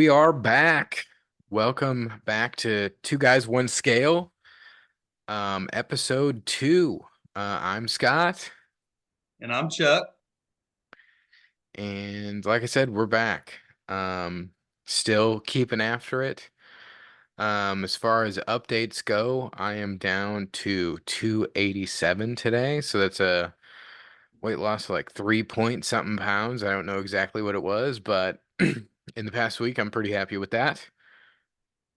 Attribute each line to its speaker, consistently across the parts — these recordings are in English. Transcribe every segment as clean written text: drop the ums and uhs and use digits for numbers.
Speaker 1: we are back. Welcome back to Two Guys, One Scale, episode 2. I'm Scott,
Speaker 2: And I'm Chuck.
Speaker 1: and like I said, we're back. Still keeping after it. As far as updates go, I am down to 287 today, so that's a weight loss of like 3 point something pounds. I don't know exactly what it was, but in the past week, I'm pretty happy with that.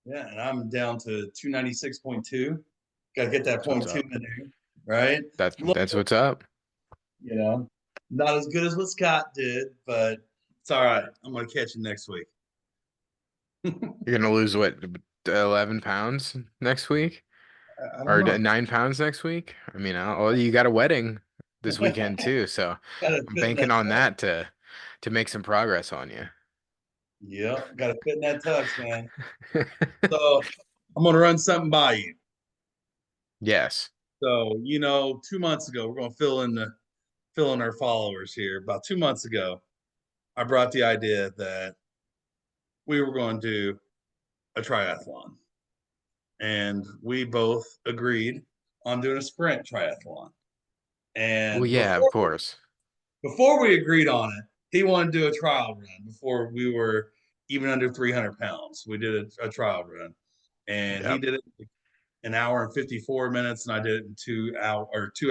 Speaker 2: Yeah, and I'm down to 296.2. Got to get that
Speaker 1: That's what's
Speaker 2: point two
Speaker 1: up.
Speaker 2: in there, right? Look,
Speaker 1: That's what's up.
Speaker 2: not as good as what Scott did, but it's all right. I'm going to catch you next week.
Speaker 1: You're gonna lose what, 11 pounds next week,
Speaker 2: I don't
Speaker 1: or
Speaker 2: know.
Speaker 1: 9 pounds next week? I mean, well, you got a wedding this weekend too, so
Speaker 2: Got to
Speaker 1: I'm
Speaker 2: fit in
Speaker 1: banking
Speaker 2: that
Speaker 1: on
Speaker 2: tux.
Speaker 1: that to make some progress on you.
Speaker 2: Yep, got to fit in that tux, man. So I'm going to run something by you.
Speaker 1: Yes.
Speaker 2: So 2 months ago, we're going to fill in our followers here. About 2 months ago, I brought the idea that we were going to do a triathlon. And we both agreed on doing a sprint triathlon.
Speaker 1: Well,
Speaker 2: And
Speaker 1: yeah, of course.
Speaker 2: before we agreed on it, he wanted to do a trial run before we were even under 300 pounds. We did a trial run, and he
Speaker 1: Yep.
Speaker 2: did it in an hour and 54 minutes, and I did it in 2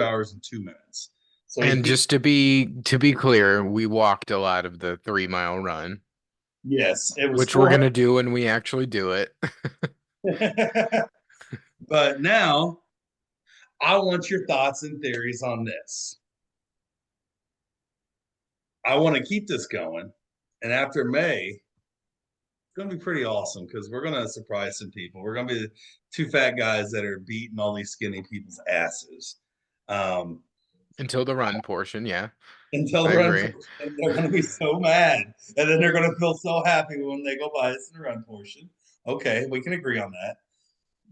Speaker 2: hours and 2 minutes. So
Speaker 1: And
Speaker 2: he
Speaker 1: just to be clear, we walked a lot of the 3 mile run,
Speaker 2: yes, it was
Speaker 1: which we're
Speaker 2: 400.
Speaker 1: gonna do when we actually do it.
Speaker 2: But now I want your thoughts and theories on this. I want to keep this going. And after May, it's going to be pretty awesome because we're going to surprise some people. We're going to be the two fat guys that are beating all these skinny people's asses. Um,
Speaker 1: Until the run portion, yeah,
Speaker 2: until
Speaker 1: I
Speaker 2: the run
Speaker 1: agree.
Speaker 2: portion, they're going to be so mad. And then they're going to feel so happy when they go by us in the run portion. Okay, we can agree on that.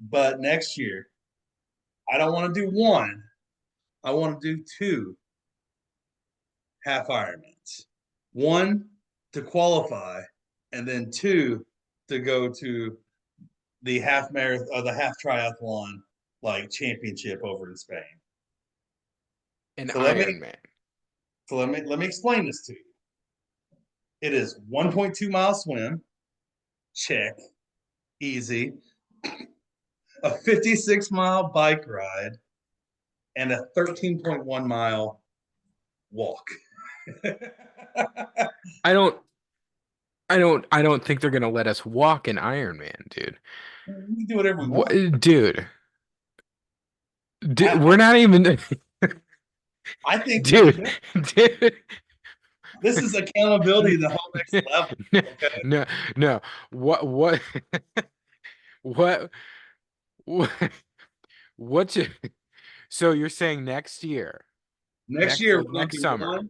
Speaker 2: But next year, I don't want to do one. I want to do two half Ironmans. One to qualify, and then two to go to the half marathon or the half triathlon like championship over in Spain.
Speaker 1: An
Speaker 2: So let me
Speaker 1: Iron Man.
Speaker 2: let me explain this to you. It is 1.2 mile swim, check, easy. A 56-mile bike ride and a 13.1 mile walk.
Speaker 1: I don't I don't think they're gonna let us walk an Iron Man, dude.
Speaker 2: We can do whatever we
Speaker 1: What,
Speaker 2: want.
Speaker 1: dude,
Speaker 2: I,
Speaker 1: we're not even,
Speaker 2: I think we can
Speaker 1: dude,
Speaker 2: do it.
Speaker 1: dude.
Speaker 2: This is accountability to the whole next level.
Speaker 1: No,
Speaker 2: Okay.
Speaker 1: no, no. What, what, what, what's it? So you're saying next year,
Speaker 2: Next year
Speaker 1: like
Speaker 2: we're going to
Speaker 1: next
Speaker 2: do
Speaker 1: summer,
Speaker 2: one.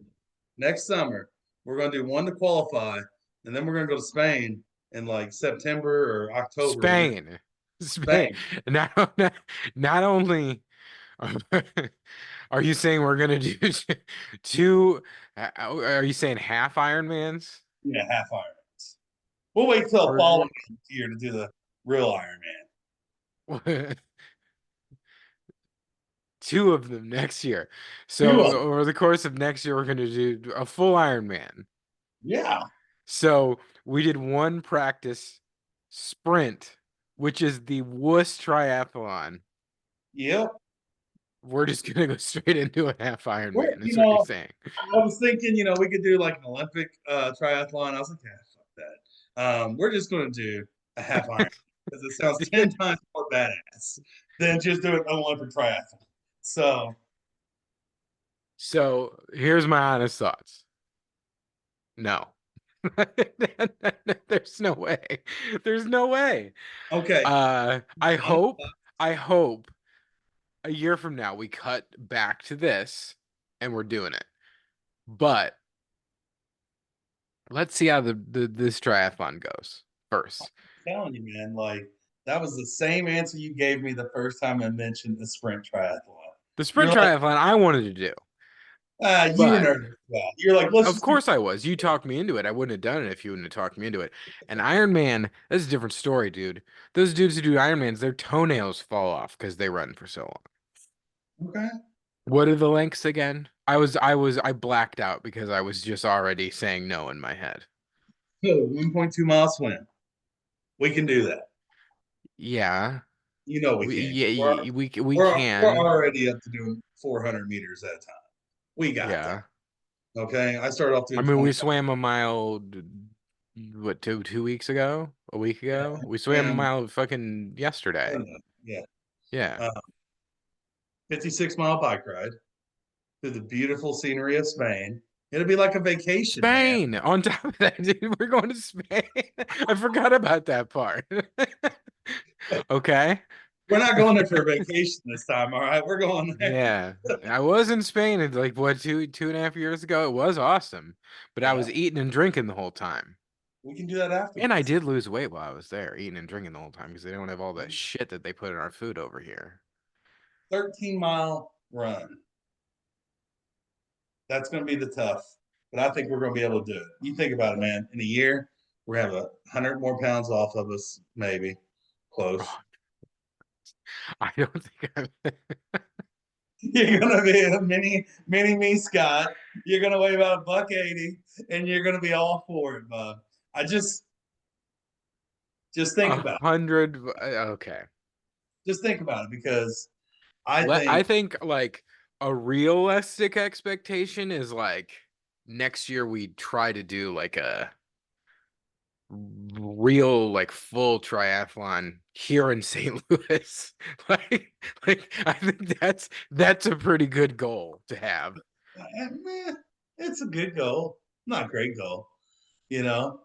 Speaker 2: Next summer we're going to do one to qualify, and then we're going to go to Spain in like September or October. We're going to
Speaker 1: Spain, Spain.
Speaker 2: Spain.
Speaker 1: Not only are you saying we're gonna do two, are you saying half Ironmans?
Speaker 2: Yeah, half Ironmans. We'll wait till
Speaker 1: Or
Speaker 2: following year to do the real Ironman.
Speaker 1: two of them next year.
Speaker 2: Two
Speaker 1: So
Speaker 2: of them.
Speaker 1: over the course of next year, we're gonna do a full Ironman.
Speaker 2: Yeah.
Speaker 1: So we did one practice sprint, which is the wuss triathlon.
Speaker 2: Yep.
Speaker 1: We're just gonna go straight into a half
Speaker 2: Well,
Speaker 1: Ironman, is what you're saying.
Speaker 2: I was thinking, we could do like an Olympic triathlon. I was like, yeah, fuck that. We're just going to do a half Ironman because it sounds 10 times more badass than just doing an Olympic triathlon. So,
Speaker 1: So here's my honest thoughts. No. There's no way. There's no way.
Speaker 2: okay.
Speaker 1: I
Speaker 2: Honest
Speaker 1: hope, I hope a year from now we cut back to this and we're doing it. But let's see how this triathlon goes first.
Speaker 2: telling you, man, like that was the same answer you gave me the first time I mentioned the sprint triathlon.
Speaker 1: The
Speaker 2: You're
Speaker 1: sprint
Speaker 2: like,
Speaker 1: triathlon I wanted to do.
Speaker 2: You were
Speaker 1: But
Speaker 2: nervous. Yeah. You're like, let's
Speaker 1: of
Speaker 2: just do.
Speaker 1: course I was. You talked me into it. I wouldn't have done it if you wouldn't have talked me into it. And Iron Man, that's a different story, dude. Those dudes who do Iron Mans, their toenails fall off because they run for so long.
Speaker 2: Okay.
Speaker 1: What are the lengths again? I blacked out because I was just already saying no in my head.
Speaker 2: So 1.2 mile swim. We can do that.
Speaker 1: Yeah,
Speaker 2: You know we
Speaker 1: we
Speaker 2: can.
Speaker 1: we
Speaker 2: We're
Speaker 1: can.
Speaker 2: already up to doing 400 meters at a time. We got that.
Speaker 1: Yeah.
Speaker 2: Okay. I started off
Speaker 1: I
Speaker 2: doing
Speaker 1: mean, we
Speaker 2: 25.
Speaker 1: swam a mile, what, two weeks ago? A week
Speaker 2: Yeah.
Speaker 1: ago? We swam a
Speaker 2: And
Speaker 1: mile fucking
Speaker 2: I
Speaker 1: yesterday.
Speaker 2: don't know. Yeah.
Speaker 1: Yeah.
Speaker 2: Uh, 56-mile bike ride through the beautiful scenery of Spain. It'll be like a vacation, man.
Speaker 1: Spain. On top of that, dude, we're going to Spain. I forgot about that part. Okay.
Speaker 2: We're not going there for a vacation this time. All right. We're going there.
Speaker 1: Yeah. I was in Spain like what, 2.5 years ago. It was awesome. But I
Speaker 2: Yeah.
Speaker 1: was eating and drinking the whole time.
Speaker 2: We can do that
Speaker 1: And I
Speaker 2: afterwards.
Speaker 1: did lose weight while I was there, eating and drinking the whole time because they don't have all that shit that they put in our food over here.
Speaker 2: 13-mile run. That's going to be the tough, but I think we're going to be able to do it. You think about it, man. In a year, we're going to have 100 more pounds off of us, maybe close.
Speaker 1: Oh, I don't think I'm
Speaker 2: You're going to be a mini me, Scott. You're going to weigh about a buck 80, and you're going to be all for it, bub. I just think
Speaker 1: a
Speaker 2: about it.
Speaker 1: hundred. Okay.
Speaker 2: Just think about it because I
Speaker 1: I
Speaker 2: think
Speaker 1: think like a realistic expectation is like next year we try to do like a real like full triathlon here in St. Louis. I think that's a pretty good goal to have.
Speaker 2: it's a good goal, not a great goal. You know,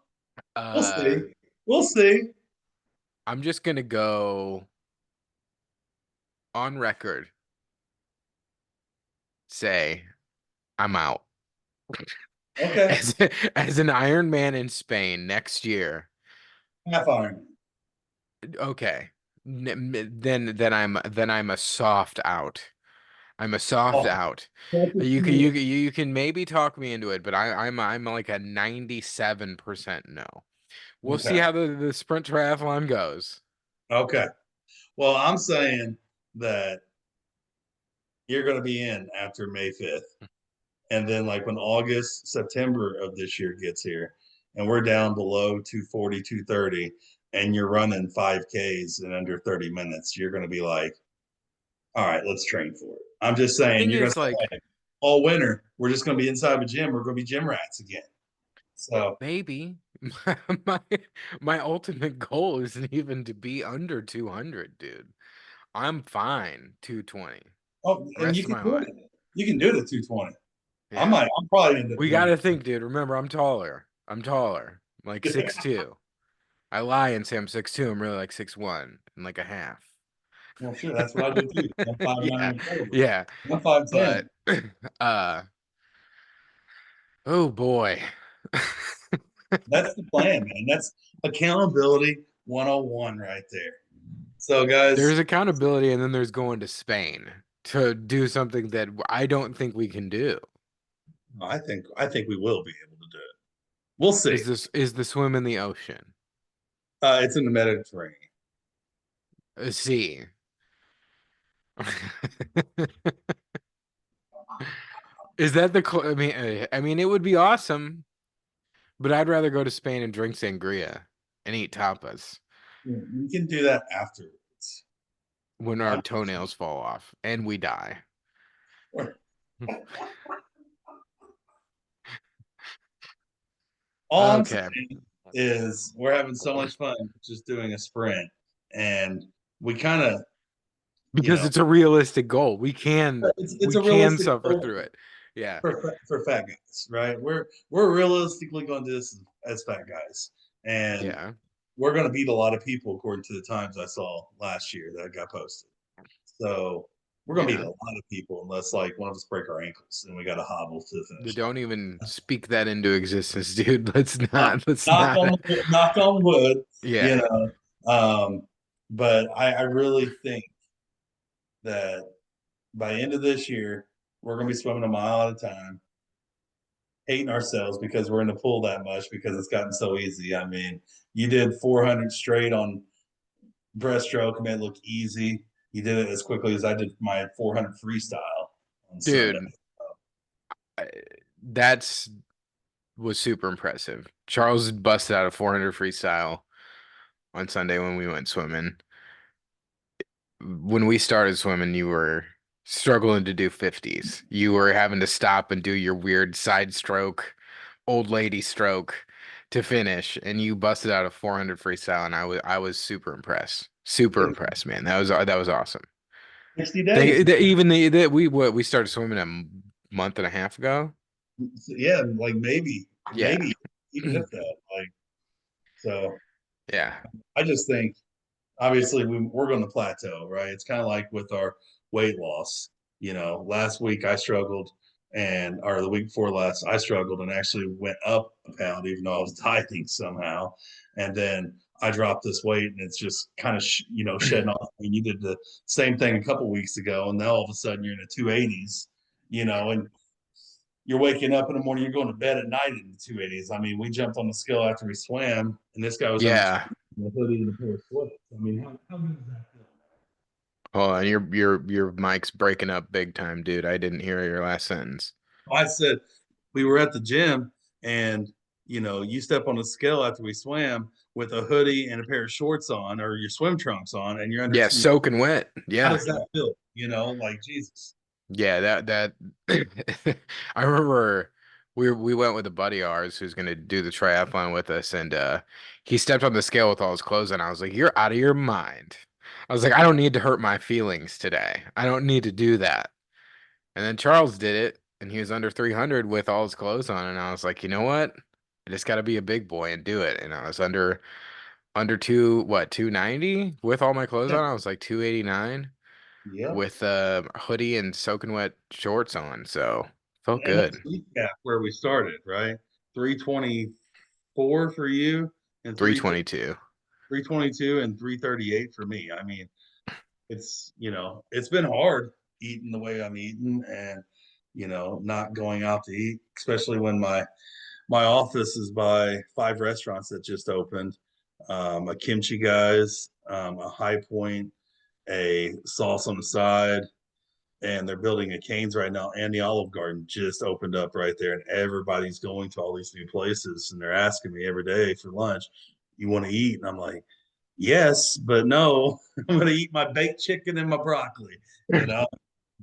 Speaker 2: we'll
Speaker 1: Uh,
Speaker 2: see. We'll see.
Speaker 1: I'm just gonna go on record, say I'm out.
Speaker 2: Okay,
Speaker 1: As as an Iron Man in Spain next year.
Speaker 2: half iron.
Speaker 1: Okay. Then I'm a soft out. I'm a soft
Speaker 2: Oh,
Speaker 1: out.
Speaker 2: that's
Speaker 1: You can maybe talk me into it, but I'm like a 97% no. We'll see
Speaker 2: okay.
Speaker 1: how the sprint triathlon goes.
Speaker 2: Okay. Well, I'm saying that you're going to be in after May 5th. And then, like, when August, September of this year gets here, and we're down below 240, 230, and you're running 5Ks in under 30 minutes, you're going to be like, all right, let's train for it. I'm just saying,
Speaker 1: Thing
Speaker 2: you're going
Speaker 1: is,
Speaker 2: to say,
Speaker 1: like,
Speaker 2: hey, all winter, we're just going to be inside the gym. We're going to be gym rats again. So,
Speaker 1: maybe my my ultimate goal isn't even to be under 200, dude. I'm fine 220
Speaker 2: oh,
Speaker 1: the
Speaker 2: and
Speaker 1: rest
Speaker 2: you
Speaker 1: of
Speaker 2: can
Speaker 1: my
Speaker 2: do
Speaker 1: life.
Speaker 2: it. You can do it at 220.
Speaker 1: Yeah.
Speaker 2: I'm probably end up
Speaker 1: We
Speaker 2: doing
Speaker 1: gotta think, dude. Remember, I'm taller. I'm taller. I'm like
Speaker 2: it.
Speaker 1: 6'2". I lie and say I'm 6'2". I'm really like 6'1" and like a half.
Speaker 2: Well, sure, that's what I do too. I'm 5'9"
Speaker 1: Yeah.
Speaker 2: and a quarter.
Speaker 1: Yeah.
Speaker 2: I'm 5'10".
Speaker 1: But uh oh boy.
Speaker 2: That's the plan, man. That's accountability 101 right there. So, guys,
Speaker 1: There's accountability and then there's going to Spain to do something that I don't think we can do.
Speaker 2: I think we will be able to do it. We'll see.
Speaker 1: Is the swim in the ocean?
Speaker 2: It's in the Mediterranean.
Speaker 1: Sea. Is that I mean, it would be awesome, but I'd rather go to Spain and drink sangria and eat tapas
Speaker 2: We can do that afterwards.
Speaker 1: when our
Speaker 2: I'm
Speaker 1: toenails fall off and we die.
Speaker 2: all I'm
Speaker 1: Okay.
Speaker 2: saying is we're having so much fun just doing a sprint, and we kind of, you
Speaker 1: Because
Speaker 2: know,
Speaker 1: it's a realistic goal. We can
Speaker 2: it's
Speaker 1: we
Speaker 2: a
Speaker 1: can
Speaker 2: realistic
Speaker 1: suffer
Speaker 2: goal
Speaker 1: through it. Yeah.
Speaker 2: for fat guys, right? We're realistically going to do this as fat guys, and
Speaker 1: Yeah.
Speaker 2: we're going to beat a lot of people according to the times I saw last year that got posted. So we're going to beat a
Speaker 1: Yeah.
Speaker 2: lot of people unless like one of us break our ankles and we got to hobble to the finish line.
Speaker 1: Don't even speak that into existence, dude.
Speaker 2: Uh,
Speaker 1: Let's
Speaker 2: knock
Speaker 1: not.
Speaker 2: on knock on wood, you
Speaker 1: Yeah.
Speaker 2: know. But I really think that by end of this year, We're gonna be swimming a mile at a time, hating ourselves because we're in the pool that much because it's gotten so easy. I mean, you did 400 straight on breaststroke, and it looked easy. You did it as quickly as I did my 400 freestyle on Sunday.
Speaker 1: Dude, I- that's was super impressive. Charles busted out a 400 freestyle on Sunday when we went swimming. When we started swimming, you were struggling to do 50s. You were having to stop and do your weird side stroke, old lady stroke to finish, and you busted out a 400 freestyle, and I was super impressed. Super
Speaker 2: In
Speaker 1: impressed, man. That was awesome.
Speaker 2: 60 days.
Speaker 1: Even we started swimming a month and a half ago.
Speaker 2: Yeah, like maybe
Speaker 1: Yeah.
Speaker 2: even if that, like, so
Speaker 1: Yeah.
Speaker 2: I just think obviously we're going to plateau, right? It's kind of like with our weight loss. Last week I struggled, or the week before last I struggled and actually went up a pound, even though I was dieting somehow. And then I dropped this weight, and it's just kind of shedding off. I mean, you did the same thing a couple weeks ago, and now all of a sudden you're in the 280s. And you're waking up in the morning, you're going to bed at night in the 280s. I mean, we jumped on the scale after we swam, and this guy was under
Speaker 1: Yeah.
Speaker 2: a hoodie and a pair of sweats. I mean, how good does that feel?
Speaker 1: Oh, and your mic's breaking up big time, dude. I didn't hear your last sentence.
Speaker 2: I said we were at the gym, and you step on the scale after we swam with a hoodie and a pair of shorts on, or your swim trunks on, and you're under
Speaker 1: Yeah,
Speaker 2: two.
Speaker 1: soaking wet.
Speaker 2: How
Speaker 1: Yeah.
Speaker 2: does that feel? Like Jesus.
Speaker 1: Yeah, I remember we went with a buddy of ours who's gonna do the triathlon with us, and he stepped on the scale with all his clothes on. I was like, "You're out of your mind." I was like, "I don't need to hurt my feelings today. I don't need to do that." And then Charles did it, and he was under 300 with all his clothes on, and I was like, "You know what? I just got to be a big boy and do it." And I was under 290 with all my clothes
Speaker 2: Yeah.
Speaker 1: on. I was like 289
Speaker 2: Yep.
Speaker 1: with a hoodie and soaking wet shorts on, so felt
Speaker 2: And let's
Speaker 1: good.
Speaker 2: recap where we started, right? 324 for you, and
Speaker 1: 322.
Speaker 2: 322 and 338 for me. I mean, it's been hard eating the way I'm eating, and not going out to eat, especially when my office is by 5 restaurants that just opened. A Kimchi Guys, a High Point, a Sauce on the Side, and they're building a Canes right now, and the Olive Garden just opened up right there, and everybody's going to all these new places, and they're asking me every day for lunch, "You want to eat?" And I'm like, "Yes, but no, I'm going to eat my baked chicken and my broccoli." You know,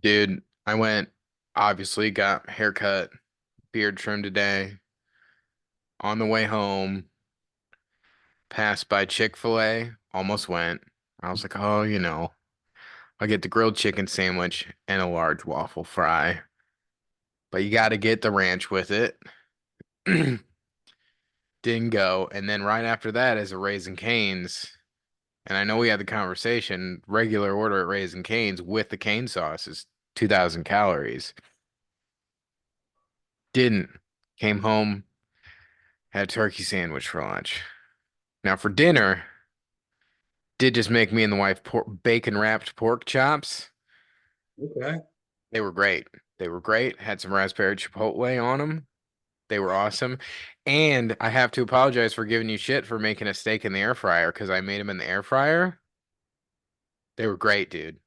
Speaker 1: Dude, I went, obviously got haircut, beard trimmed today. On the way home, passed by Chick-fil-A, almost went. I was like, oh, I'll get the grilled chicken sandwich and a large waffle fry. But you got to get the ranch with it. Didn't go. And then right after that is a Raising Cane's. And I know we had the conversation, regular order at Raising Cane's with the cane sauce is 2,000 calories. Didn't. Came home, had a turkey sandwich for lunch. Now for dinner, did just make me and the wife bacon wrapped pork chops.
Speaker 2: okay.
Speaker 1: They were great. They were great. Had some raspberry chipotle on them. They were awesome. And I have to apologize for giving you shit for making a steak in the air fryer because I made them in the air fryer. They were great, dude.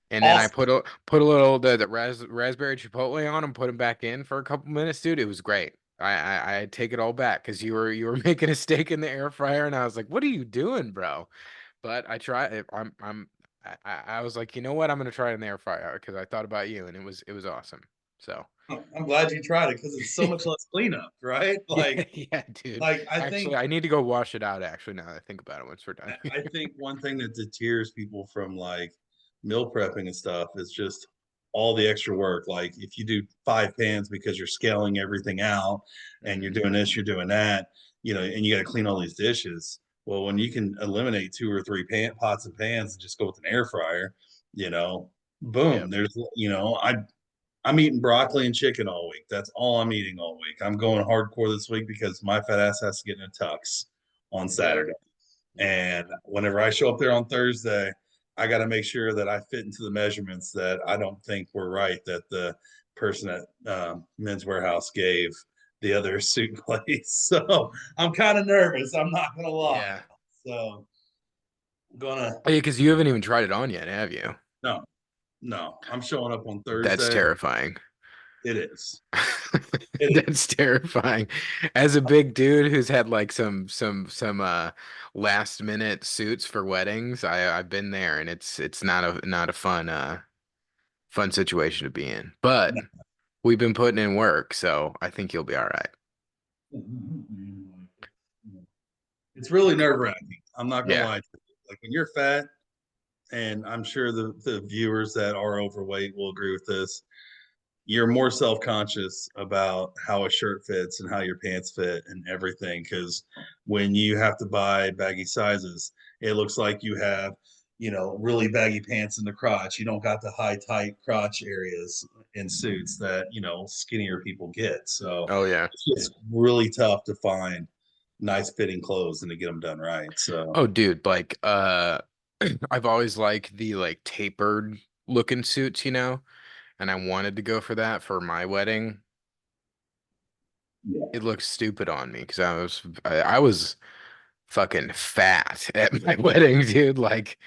Speaker 1: And then I
Speaker 2: Awesome.
Speaker 1: put a little the raspberry chipotle on them, put them back in for a couple minutes, dude. It was great. I take it all back because you were making a steak in the air fryer, and I was like, "What are you doing, bro?" But I try. I was like, you know what? I'm gonna try it in the air fryer because I thought about you, and it was awesome. So
Speaker 2: I'm glad you tried it because it's so much less cleanup, right?
Speaker 1: yeah, yeah, dude.
Speaker 2: Like I
Speaker 1: Actually,
Speaker 2: think
Speaker 1: I need to go wash it out. Actually, now that I think about it, once we're done.
Speaker 2: I think one thing that deters people from like meal prepping and stuff is just all the extra work. Like if you do 5 pans because you're scaling everything out and you're
Speaker 1: Mhm.
Speaker 2: doing this, you're doing that, and you got to clean all these dishes. Well, when you can eliminate 2 or 3 pots and pans and just go with an air fryer, you know, boom,
Speaker 1: Yep.
Speaker 2: I'm eating broccoli and chicken all week. That's all I'm eating all week. I'm going hardcore this week because my fat ass has to get in a tux on
Speaker 1: Yep.
Speaker 2: Saturday.
Speaker 1: Yep.
Speaker 2: And whenever I show up there on Thursday, I got to make sure that I fit into the measurements that I don't think were right that the person at Men's Warehouse gave the other suit place. So I'm kind of nervous. I'm not gonna lie.
Speaker 1: Yeah.
Speaker 2: So gonna
Speaker 1: Yeah, because you haven't even tried it on yet, have you?
Speaker 2: no, no. I'm showing up on
Speaker 1: That's
Speaker 2: Thursday.
Speaker 1: terrifying.
Speaker 2: It is. It is.
Speaker 1: That's terrifying. As a big dude who's had like some last minute suits for weddings, I've been there and it's not a fun situation to be in. But we've been putting in work, so I think you'll be all right.
Speaker 2: It's really nerve wracking. I'm not gonna
Speaker 1: Yeah.
Speaker 2: lie to you. Like when you're fat, and I'm sure the viewers that are overweight will agree with this. You're more self-conscious about how a shirt fits and how your pants fit and everything because when you have to buy baggy sizes, it looks like you have, really baggy pants in the crotch. You don't got the high tight crotch areas in suits that, skinnier people get. So
Speaker 1: Oh yeah.
Speaker 2: it's just really tough to find nice fitting clothes and to get them done right. So
Speaker 1: Oh dude, like I've always liked the like tapered looking suits, and I wanted to go for that for my wedding.
Speaker 2: yeah,
Speaker 1: It looked stupid on me because I was fucking fat at my wedding, dude. Like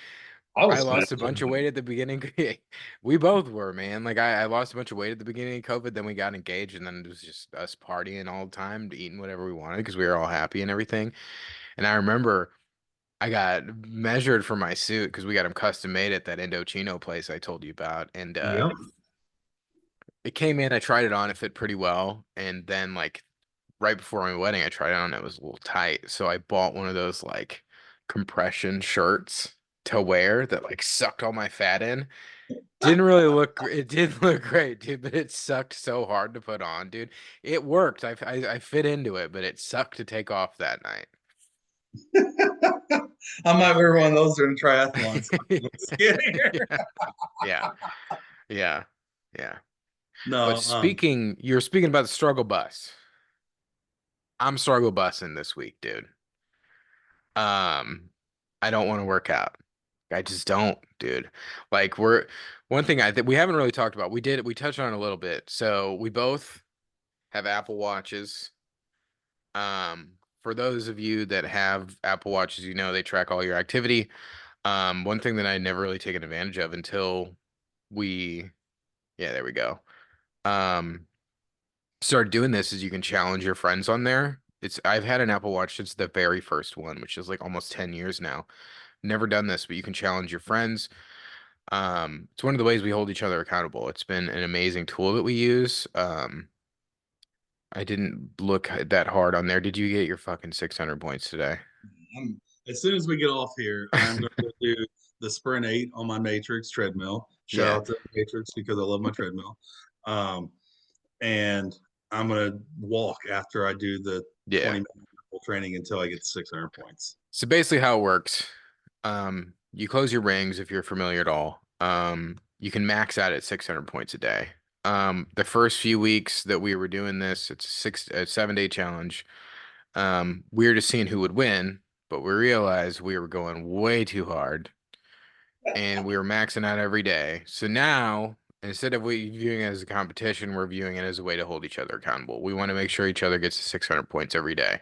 Speaker 2: I
Speaker 1: I
Speaker 2: was fat.
Speaker 1: lost a bunch of weight at the beginning. We both were, man. Like I lost a bunch of weight at the beginning of COVID, then we got engaged, and then it was just us partying all the time, eating whatever we wanted because we were all happy and everything. And I remember I got measured for my suit because we got them custom made at that Indochino place I told you about, and
Speaker 2: Yep.
Speaker 1: it came in. I tried it on, it fit pretty well, and then like right before my wedding, I tried it on. It was a little tight, so I bought one of those like compression shirts to wear that like sucked all my fat in. Didn't really look. It did look great, dude, but it sucked so hard to put on, dude. It worked. I fit into it, but it sucked to take off that night.
Speaker 2: I might wear one of those during triathlons. So I can look skinnier.
Speaker 1: Yeah, yeah, yeah, yeah. But
Speaker 2: No,
Speaker 1: you're speaking about the struggle bus. I'm struggle busing this week, dude. Um, I don't want to work out. I just don't, dude. Like one thing I think we haven't really talked about. We touched on it a little bit. So we both have Apple Watches. For those of you that have Apple Watches, they track all your activity. One thing that I never really taken advantage of until we, yeah, there we go. Um, started doing this is you can challenge your friends on there. I've had an Apple Watch since the very first one, which is like almost 10 years now. Never done this, but you can challenge your friends. It's one of the ways we hold each other accountable. It's been an amazing tool that we use. I didn't look that hard on there. Did you get your fucking 600 points today?
Speaker 2: as soon as we get off here, I'm going to do the Sprint 8 on my Matrix treadmill. Shout
Speaker 1: Yeah,
Speaker 2: out to Matrix because I love my treadmill. Um, and I'm going to walk after I do the
Speaker 1: yeah.
Speaker 2: 20-minute training until I get 600 points.
Speaker 1: So basically how it works, you close your rings if you're familiar at all. You can max out at 600 points a day. The first few weeks that we were doing this, it's a 7-day challenge. We were just seeing who would win, but we realized we were going way too hard and we were maxing out every day. So now, instead of we viewing it as a competition, we're viewing it as a way to hold each other accountable. We want to make sure each other gets to 600 points every day.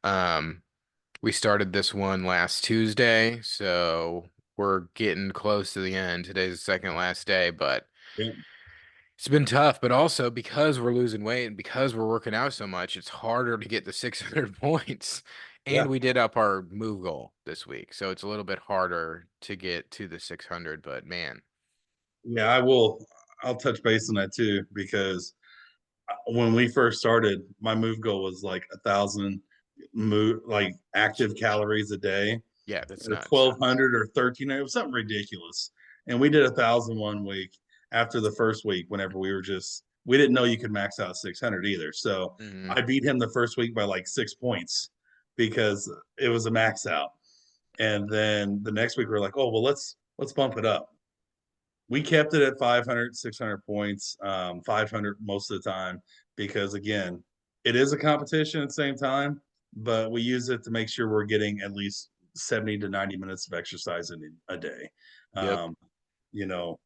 Speaker 1: Um, we started this one last Tuesday, so we're getting close to the end. Today's the second last day, but
Speaker 2: Yeah.
Speaker 1: it's been tough. But also because we're losing weight and because we're working out so much, it's harder to get the 600 points.
Speaker 2: Yeah.
Speaker 1: And we did up our move goal this week, so it's a little bit harder to get to the 600. But man,
Speaker 2: Yeah, I will. I'll touch base on that too because when we first started, my move goal was like 1,000 move like active calories a day,
Speaker 1: yeah, that's
Speaker 2: or
Speaker 1: nuts.
Speaker 2: 1,200 or 1,300. It was something ridiculous. And we did 1,000 one week. After the first week, whenever we didn't know you could max out 600 either. So
Speaker 1: Hmm.
Speaker 2: I beat him the first week by like 6 points because it was a max out. And then the next week we are like, oh well, let's bump it up. We kept it at 500, 600 points, 500 most of the time because again, it is a competition at the same time, but we use it to make sure we're getting at least 70 to 90 minutes of exercise a day.
Speaker 1: Yep.
Speaker 2: Um, you know,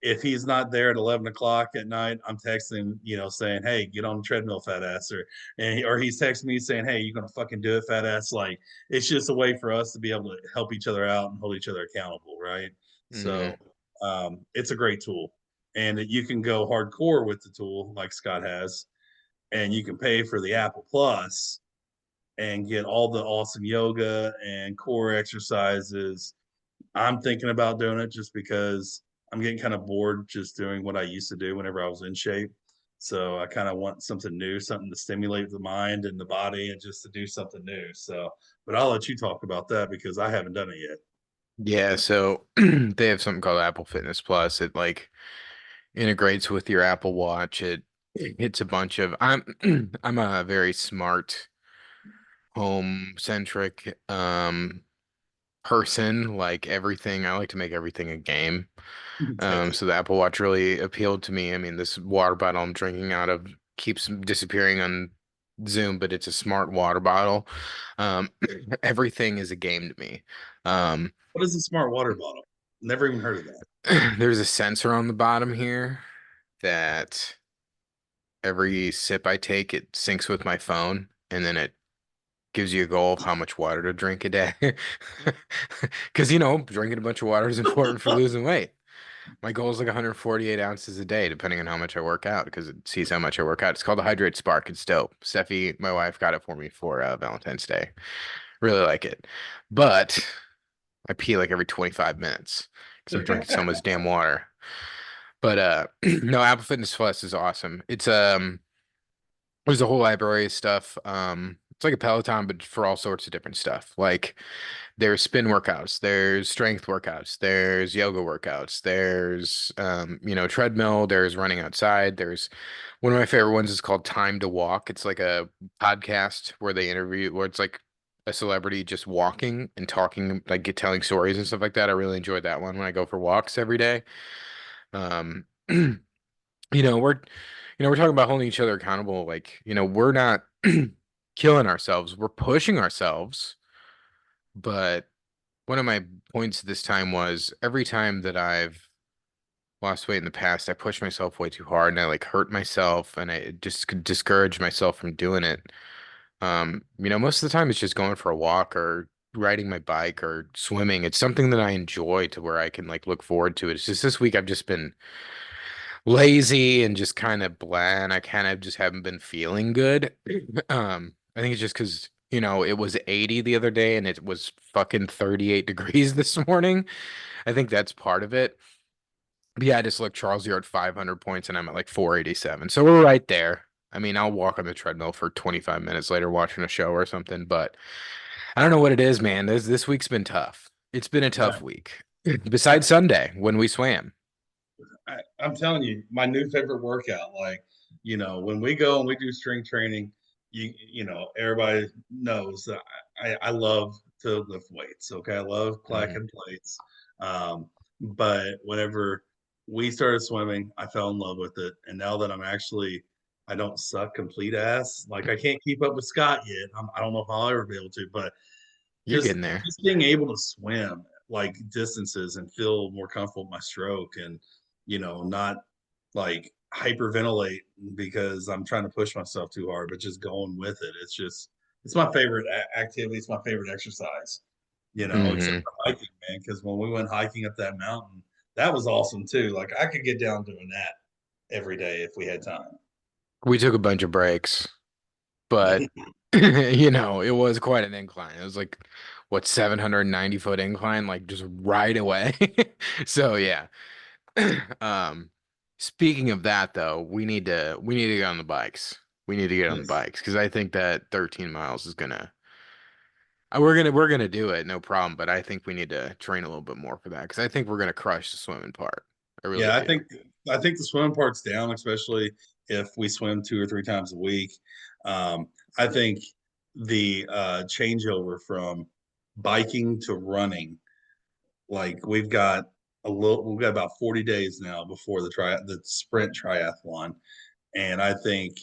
Speaker 2: if he's not there at 11 o'clock at night, I'm texting, saying, "Hey, get on the treadmill, fat ass," or he's texting me saying, "Hey, you gonna fucking do it, fat ass?" Like it's just a way for us to be able to help each other out and hold each other accountable, right? So
Speaker 1: Hmm.
Speaker 2: it's a great tool, and you can go hardcore with the tool like Scott has, and you can pay for the Apple Plus and get all the awesome yoga and core exercises. I'm thinking about doing it just because I'm getting kind of bored just doing what I used to do whenever I was in shape. So I kind of want something new, something to stimulate the mind and the body and just to do something new. So, but I'll let you talk about that because I haven't done it yet.
Speaker 1: Yeah, so they have something called Apple Fitness Plus. It like integrates with your Apple Watch. It's a bunch of I'm a very smart home centric person. Like everything, I like to make everything a game.
Speaker 2: Okay.
Speaker 1: So the Apple Watch really appealed to me. I mean, this water bottle I'm drinking out of keeps disappearing on Zoom, but it's a smart water bottle. Um, everything is a game to me. Um,
Speaker 2: What is a smart water bottle? Never even heard of that.
Speaker 1: there's a sensor on the bottom here that every sip I take, it syncs with my phone, and then it gives you a goal of how much water to drink a day. Because, drinking a bunch of water is important for losing weight. My goal is like 148 ounces a day, depending on how much I work out, because it sees how much I work out. It's called the Hydrate Spark. It's dope. Steffi, my wife, got it for me for Valentine's Day. Really like it. But I pee like every 25 minutes because I'm drinking so much damn water. But no, Apple Fitness Plus is awesome. There's a whole library of stuff. It's like a Peloton, but for all sorts of different stuff. Like there's spin workouts, there's strength workouts, there's yoga workouts, there's treadmill, there's running outside. There's one of my favorite ones is called Time to Walk. It's like a podcast where it's like a celebrity just walking and talking, like telling stories and stuff like that. I really enjoyed that one when I go for walks every day. Um, you know, we're we're talking about holding each other accountable. Like, we're not killing ourselves. We're pushing ourselves. But one of my points this time was every time that I've lost weight in the past, I pushed myself way too hard and I like hurt myself and I just could discourage myself from doing it. Most of the time it's just going for a walk or riding my bike or swimming. It's something that I enjoy to where I can like look forward to it. It's just this week I've just been lazy and just kind of bland. I kind of just haven't been feeling good. I think it's just because, it was 80 the other day and it was fucking 38 degrees this morning. I think that's part of it. But yeah, I just looked, Charles, you're at 500 points and I'm at like 487. So we're right there. I mean, I'll walk on the treadmill for 25 minutes later watching a show or something, but I don't know what it is, man. This week's been tough. It's been a
Speaker 2: Yeah.
Speaker 1: tough week. Besides Sunday when we swam.
Speaker 2: I'm telling you, my new favorite workout. Like, when we go and we do strength training, everybody knows that I love to lift weights. Okay, I love
Speaker 1: Hmm.
Speaker 2: clacking plates. But whenever we started swimming, I fell in love with it, and now that I don't suck complete ass. Like I can't keep up with Scott yet. I don't know if I'll ever be able to, but
Speaker 1: You're
Speaker 2: just
Speaker 1: getting there.
Speaker 2: just being able to swim like distances and feel more comfortable with my stroke and not like hyperventilate because I'm trying to push myself too hard, but just going with it. It's my favorite activity. It's my favorite exercise, except
Speaker 1: Hmm.
Speaker 2: for hiking, man. Because when we went hiking up that mountain, that was awesome too. Like I could get down doing that every day if we had time.
Speaker 1: We took a bunch of breaks, but it was quite an incline. It was like what 790-foot incline, like just right away. So yeah. Um, Speaking of that though, we need to get on the bikes. We need to get on the
Speaker 2: Yes.
Speaker 1: bikes because I think that 13 miles is we're gonna do it, no problem. But I think we need to train a little bit more for that because I think we're gonna crush the swimming part. I really
Speaker 2: Yeah, I
Speaker 1: do.
Speaker 2: think I think the swim part's down, especially if we swim 2 or 3 times a week. I think the changeover from biking to running, like we've got about 40 days now before the sprint triathlon, and I think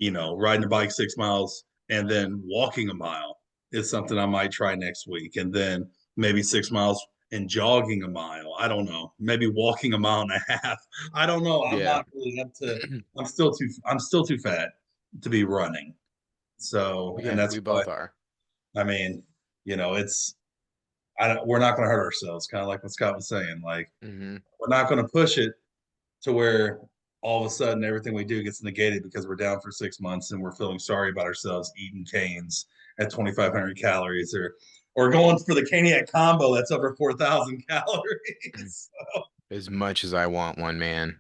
Speaker 2: riding a bike 6 miles and then walking a mile is something I might try next week, and then maybe 6 miles and jogging a mile. I don't know. Maybe walking a mile and a half. I don't know. I'm
Speaker 1: Yeah.
Speaker 2: not really up to. I'm still too fat to be running. So, and
Speaker 1: Yeah,
Speaker 2: that's
Speaker 1: we
Speaker 2: what
Speaker 1: both are.
Speaker 2: I mean. It's we're not going to hurt ourselves. Kind of like what Scott was saying. Like
Speaker 1: Hmm.
Speaker 2: we're not going to push it to where all of a sudden everything we do gets negated because we're down for 6 months and we're feeling sorry about ourselves eating canes at 2,500 calories or going for the caniac combo that's over 4,000 calories.
Speaker 1: As much as I want one, man.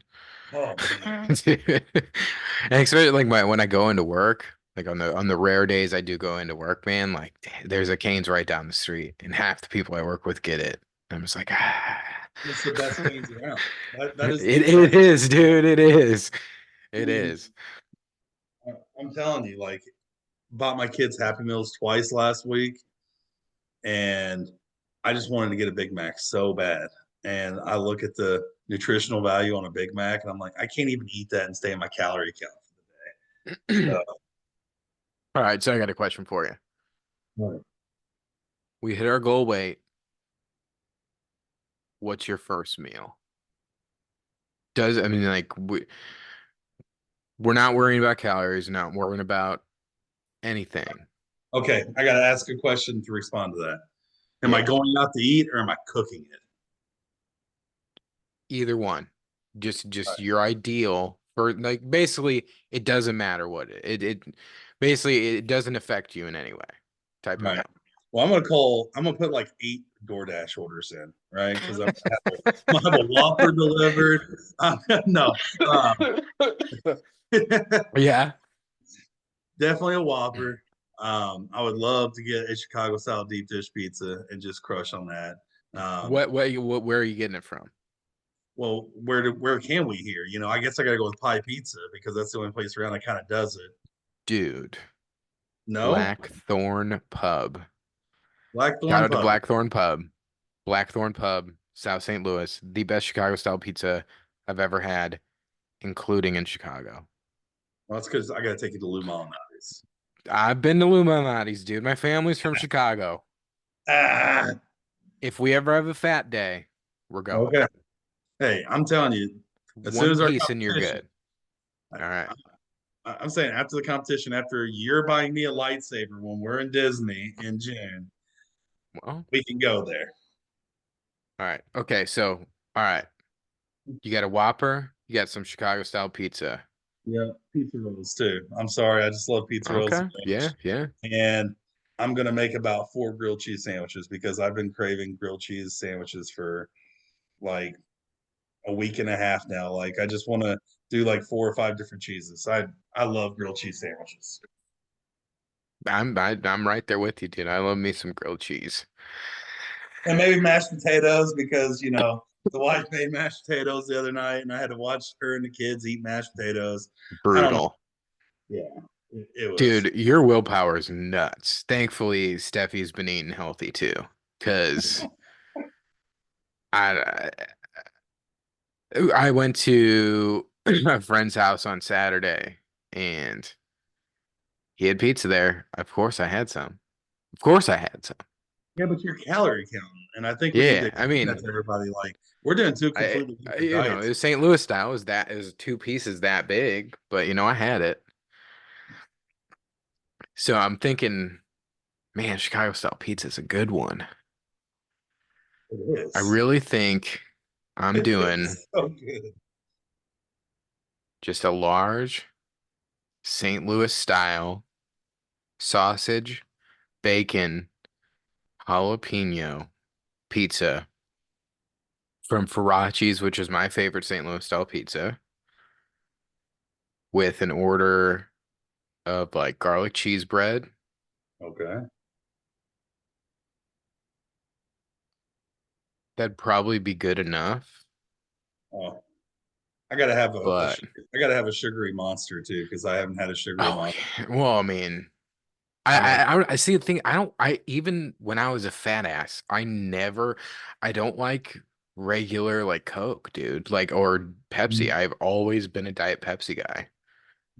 Speaker 2: Oh man.
Speaker 1: Dude. And especially like when I go into work, like on the rare days I do go into work, man, like there's a Cane's right down the street, and half the people I work with get it. I'm just like, ah.
Speaker 2: It's the best canes around. That is the
Speaker 1: It
Speaker 2: best.
Speaker 1: is, dude. It is.
Speaker 2: I
Speaker 1: It
Speaker 2: mean,
Speaker 1: is.
Speaker 2: I'm telling you, like, bought my kids Happy Meals twice last week, and I just wanted to get a Big Mac so bad. And I look at the nutritional value on a Big Mac, and I'm like, I can't even eat that and stay in my calorie count for the
Speaker 1: All right, so I got a question for you.
Speaker 2: day.
Speaker 1: We hit our goal weight. What's your first meal? I mean, like we're not worrying about calories, not worrying about anything.
Speaker 2: Okay, I got to ask a question to respond to that. Am I
Speaker 1: Yeah,
Speaker 2: going out to eat or am I cooking it?
Speaker 1: either one. Just
Speaker 2: All
Speaker 1: your ideal for like basically it doesn't matter what it basically it doesn't affect you in any way type of
Speaker 2: right.
Speaker 1: meal.
Speaker 2: Right. Well, I'm gonna put like 8 DoorDash orders in, right? Because I'm gonna have a Whopper delivered. No,
Speaker 1: Yeah.
Speaker 2: definitely a Whopper. I would love to get a Chicago style deep dish pizza and just crush on that.
Speaker 1: Where are you getting it from?
Speaker 2: Well, where can we here? I guess I got to go with Pie Pizza because that's the only place around that kind of does it.
Speaker 1: Dude,
Speaker 2: No,
Speaker 1: Blackthorn Pub. Shout
Speaker 2: Blackthorn
Speaker 1: out to
Speaker 2: Pub.
Speaker 1: Blackthorn Pub. Blackthorn Pub, South St. Louis, the best Chicago style pizza I've ever had, including in Chicago.
Speaker 2: Well, that's because I got to take you to Lou Malnati's.
Speaker 1: I've been to Lou Malnati's, dude. My family's from Chicago.
Speaker 2: Ah,
Speaker 1: If we ever have a fat day, we're going.
Speaker 2: okay. Hey, I'm telling you, as soon
Speaker 1: One
Speaker 2: as our
Speaker 1: piece and you're
Speaker 2: competition,
Speaker 1: good. All right.
Speaker 2: I'm saying after the competition, after you're buying me a lightsaber when we're in Disney in June,
Speaker 1: Well,
Speaker 2: we can go there.
Speaker 1: all right. Okay, so all right. You got a Whopper, you got some Chicago style pizza.
Speaker 2: Yeah, pizza rolls too. I'm sorry, I just love pizza rolls so
Speaker 1: Okay. Yeah,
Speaker 2: much.
Speaker 1: yeah.
Speaker 2: And I'm gonna make about 4 grilled cheese sandwiches because I've been craving grilled cheese sandwiches for like a week and a half now. Like I just want to do like 4 or 5 different cheeses. I love grilled cheese sandwiches.
Speaker 1: I'm right there with you, dude. I love me some grilled cheese.
Speaker 2: And maybe mashed potatoes because the wife made mashed potatoes the other night, and I had to watch her and the kids eat mashed potatoes. I don't know.
Speaker 1: Brutal.
Speaker 2: Yeah, it was.
Speaker 1: Dude, your willpower is nuts. Thankfully, Steffi's been eating healthy too. Cause I I went to a friend's house on Saturday and he had pizza there. Of course I had some. Of course I had some.
Speaker 2: Yeah, but you're calorie counting, and I think we need to
Speaker 1: Yeah, I
Speaker 2: explain that
Speaker 1: mean,
Speaker 2: to everybody. Like we're doing two completely different
Speaker 1: it
Speaker 2: diets.
Speaker 1: was St. Louis style. It was two pieces that big, but I had it. So I'm thinking, man, Chicago style pizza is a good one.
Speaker 2: It
Speaker 1: I
Speaker 2: is.
Speaker 1: really think I'm
Speaker 2: It
Speaker 1: doing
Speaker 2: is so good.
Speaker 1: just a large St. Louis style sausage, bacon, jalapeno pizza from Faraci's, which is my favorite St. Louis style pizza, with an order of like garlic cheese bread.
Speaker 2: Okay.
Speaker 1: That'd probably be good enough.
Speaker 2: Oh, I gotta have
Speaker 1: But
Speaker 2: I gotta have a sugary monster too because I haven't had a sugary
Speaker 1: oh,
Speaker 2: monster.
Speaker 1: yeah. Well, I mean,
Speaker 2: I like.
Speaker 1: I see the thing. I don't. I even when I was a fat ass, I don't like regular like Coke, dude. Like or Pepsi. I've always been a Diet Pepsi guy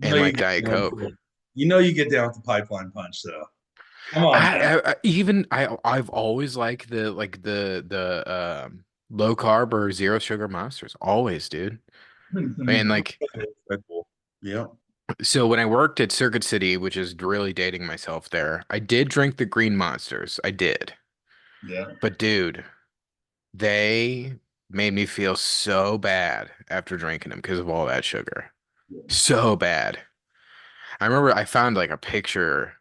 Speaker 2: You know
Speaker 1: and
Speaker 2: you
Speaker 1: like
Speaker 2: get
Speaker 1: Diet
Speaker 2: down
Speaker 1: Coke.
Speaker 2: to, you know you get down with the pipeline punch though. Come on now.
Speaker 1: I've always liked the low carb or zero sugar monsters. Always, dude. And like
Speaker 2: Red Bull. Yep.
Speaker 1: so when I worked at Circuit City, which is really dating myself there, I did drink the green monsters. I did.
Speaker 2: Yeah.
Speaker 1: But dude, they made me feel so bad after drinking them because of all that sugar. So bad. I remember I found like a picture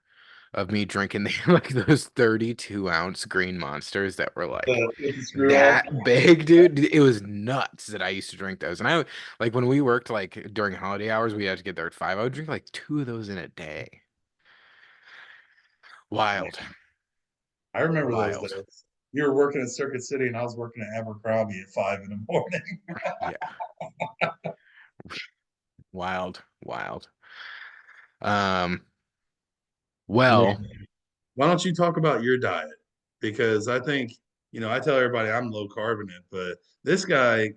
Speaker 1: of me drinking like those 32-ounce green monsters that were like
Speaker 2: With the screw up.
Speaker 1: that big, dude. It was nuts that I used to drink those. And I like when we worked like during holiday hours, we had to get there at 5. I would drink like 2 of those in a day. Wild.
Speaker 2: I remember those
Speaker 1: Wild.
Speaker 2: days. You were working at Circuit City, and I was working at Abercrombie at 5 in the morning.
Speaker 1: Yeah. Wild. Wild. Um,
Speaker 2: Yeah.
Speaker 1: well,
Speaker 2: Why don't you talk about your diet? Because I think, I tell everybody I'm low carbonate, but this guy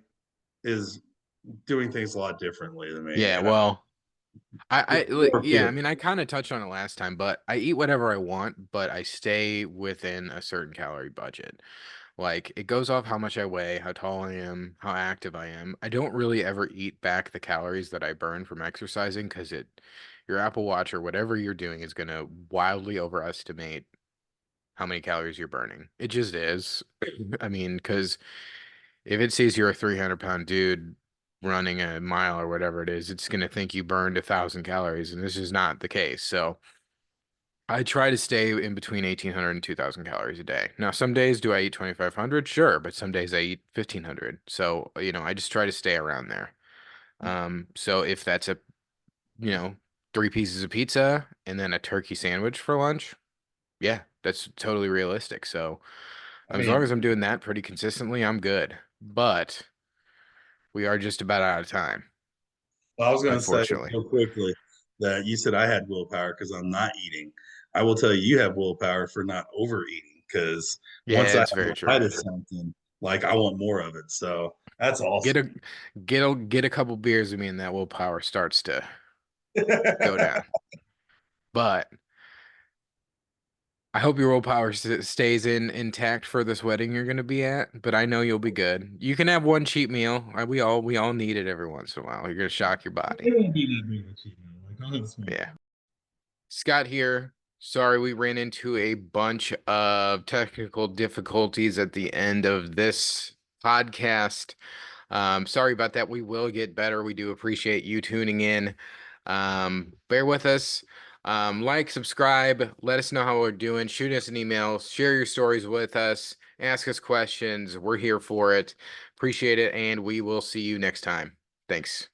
Speaker 2: is doing things a lot differently than me.
Speaker 1: yeah,
Speaker 2: And
Speaker 1: well,
Speaker 2: it's more
Speaker 1: yeah, I
Speaker 2: appealing.
Speaker 1: mean, I kind of touched on it last time, but I eat whatever I want, but I stay within a certain calorie budget. Like it goes off how much I weigh, how tall I am, how active I am. I don't really ever eat back the calories that I burn from exercising because your Apple Watch or whatever you're doing is going to wildly overestimate how many calories you're burning. It just is. I mean, because if it sees you're a 300-pound dude running a mile or whatever it is, it's going to think you burned 1,000 calories, and this is not the case. So I try to stay in between 1,800 and 2,000 calories a day. Now, some days do I eat 2,500? Sure, but some days I eat 1,500. So, I just try to stay around there. So if that's you know, 3 pieces of pizza and then a turkey sandwich for lunch, yeah, that's totally realistic. So,
Speaker 2: I
Speaker 1: as long
Speaker 2: mean,
Speaker 1: as I'm doing that pretty consistently, I'm good. But we are just about out of time,
Speaker 2: I was going to say
Speaker 1: unfortunately.
Speaker 2: so quickly that you said I had willpower because I'm not eating. I will tell you, you have willpower for not overeating because once
Speaker 1: Yeah,
Speaker 2: I
Speaker 1: it's
Speaker 2: have
Speaker 1: very
Speaker 2: a
Speaker 1: true.
Speaker 2: bite of something, like I want more of it. So that's
Speaker 1: Get
Speaker 2: awesome.
Speaker 1: a get a couple beers of me and that willpower starts to go down. But I hope your willpower stays intact for this wedding you're gonna be at, but I know you'll be good. You can have one cheat meal. We all need it every once in a while. You're gonna shock your body.
Speaker 2: It won't be that big of a cheat meal. Like I'll have a small
Speaker 1: Yeah.
Speaker 2: one.
Speaker 1: Scott here. Sorry we ran into a bunch of technical difficulties at the end of this podcast. Sorry about that. We will get better. We do appreciate you tuning in. Bear with us. Like, subscribe, let us know how we're doing. Shoot us an email, share your stories with us, ask us questions. We're here for it. Appreciate it, and we will see you next time. Thanks.